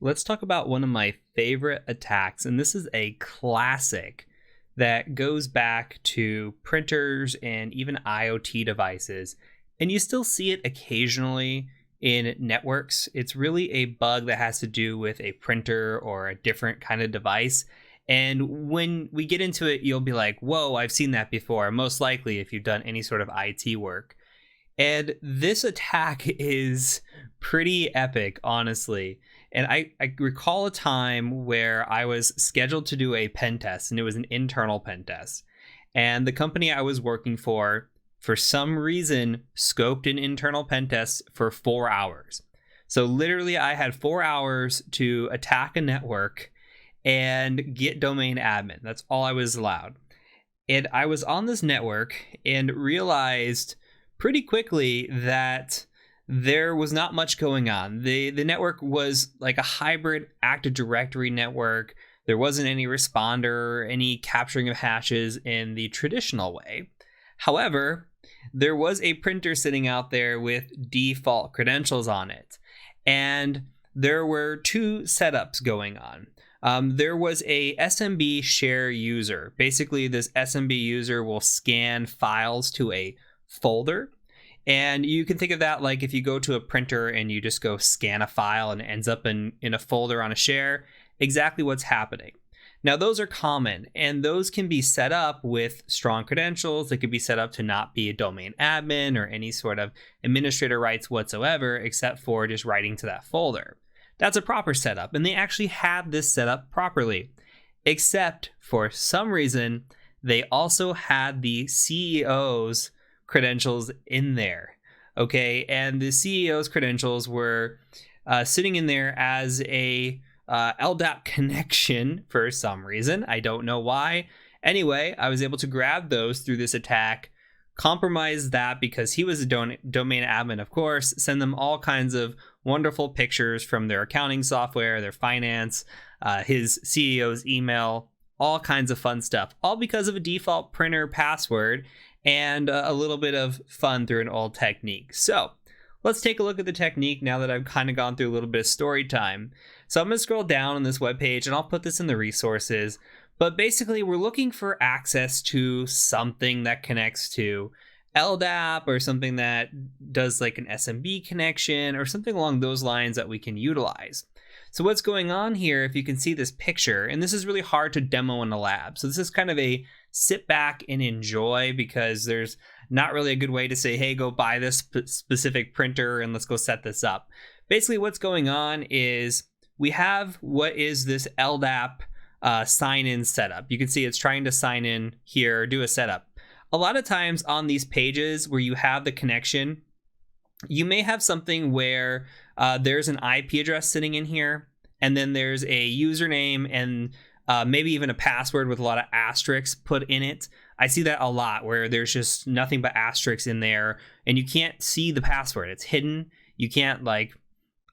Let's talk about one of my favorite attacks, and this is a classic that goes back to printers and even IoT devices, and you still see it occasionally in networks. It's really a bug that has to do with a printer or a different kind of device. And when we get into it, you'll be like, whoa, I've seen that before, most likely if you've done any sort of IT work. And this attack is pretty epic, honestly. And I recall a time where I was scheduled to do a pen test, and it was an internal pen test. And the company I was working for some reason, scoped an internal pen test for 4 hours. So literally, I had 4 hours to attack a network and get domain admin. That's all I was allowed. And I was on this network and realized pretty quickly that there was not much going on. The network was like a hybrid Active Directory network. There wasn't any responder, any capturing of hashes in the traditional way. However, there was a printer sitting out there with default credentials on it. And there were two setups going on. There was a SMB share user. Basically, this SMB user will scan files to a folder. And you can think of that like if you go to a printer and you just go scan a file and it ends up in a folder on a share, exactly what's happening. Now, those are common, and those can be set up with strong credentials. They could be set up to not be a domain admin or any sort of administrator rights whatsoever, except for just writing to that folder. That's a proper setup, and they actually had this set up properly, except for some reason, they also had the CEO's credentials in there. Okay, and the CEO's credentials were sitting in there as a LDAP connection for some reason. I don't know why. Anyway, I was able to grab those through this attack, compromise that because he was a domain admin, of course, send them all kinds of wonderful pictures from their accounting software, their finance, his CEO's email, all kinds of fun stuff, all because of a default printer password and a little bit of fun through an old technique. So let's take a look at the technique now that I've kind of gone through a little bit of story time. So I'm going to scroll down on this webpage, and I'll put this in the resources. But basically, we're looking for access to something that connects to LDAP or something that does like an SMB connection or something along those lines that we can utilize. So what's going on here, if you can see this picture, and this is really hard to demo in a lab. So this is kind of a sit back and enjoy, because there's not really a good way to say, hey, go buy this specific printer and let's go set this up. Basically, what's going on is we have what is this LDAP sign-in setup. You can see it's trying to sign in here, do a setup. A lot of times on these pages where you have the connection, you may have something where there's an IP address sitting in here, and then there's a username and maybe even a password with a lot of asterisks put in it. I see that a lot where there's just nothing but asterisks in there, and you can't see the password. It's hidden. You can't like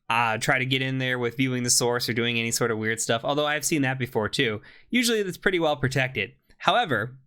try to get in there with viewing the source or doing any sort of weird stuff, although I've seen that before too. Usually it's pretty well protected. However,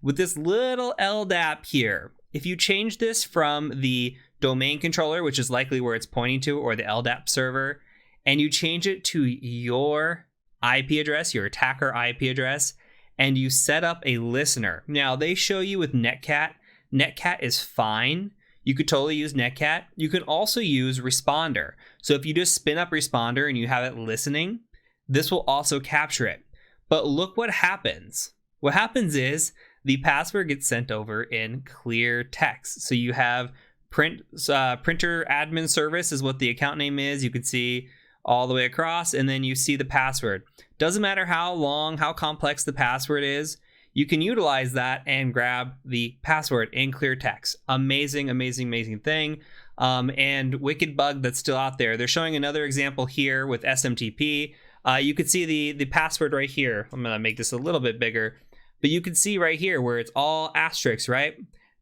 with this little LDAP here, if you change this from the domain controller, which is likely where it's pointing to, or the LDAP server, and you change it to your IP address, your attacker IP address, and you set up a listener. Now, they show you with Netcat. Netcat is fine. You could totally use Netcat. You can also use Responder. So if you just spin up Responder and you have it listening, this will also capture it. But look what happens. What happens is the password gets sent over in clear text. So you have printer admin service is what the account name is. You can see all the way across, and then you see the password. Doesn't matter how long, how complex the password is, you can utilize that and grab the password in clear text. Amazing, amazing, amazing thing. And wicked bug that's still out there. They're showing another example here with SMTP. You can see the password right here. I'm gonna make this a little bit bigger, but you can see right here where it's all asterisks, right?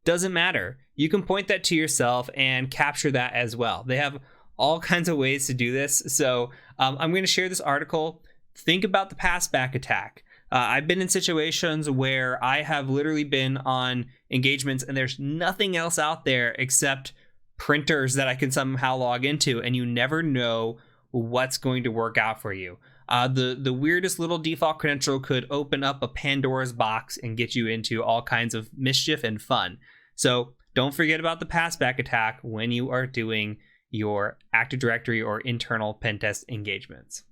Doesn't matter. You can point that to yourself and capture that as well. They have all kinds of ways to do this. So I'm going to share this article. Think about the passback attack. I've been in situations where I have literally been on engagements and there's nothing else out there except printers that I can somehow log into, and you never know what's going to work out for you. The weirdest little default credential could open up a Pandora's box and get you into all kinds of mischief and fun. So don't forget about the passback attack when you are doing your Active Directory or internal pen test engagements.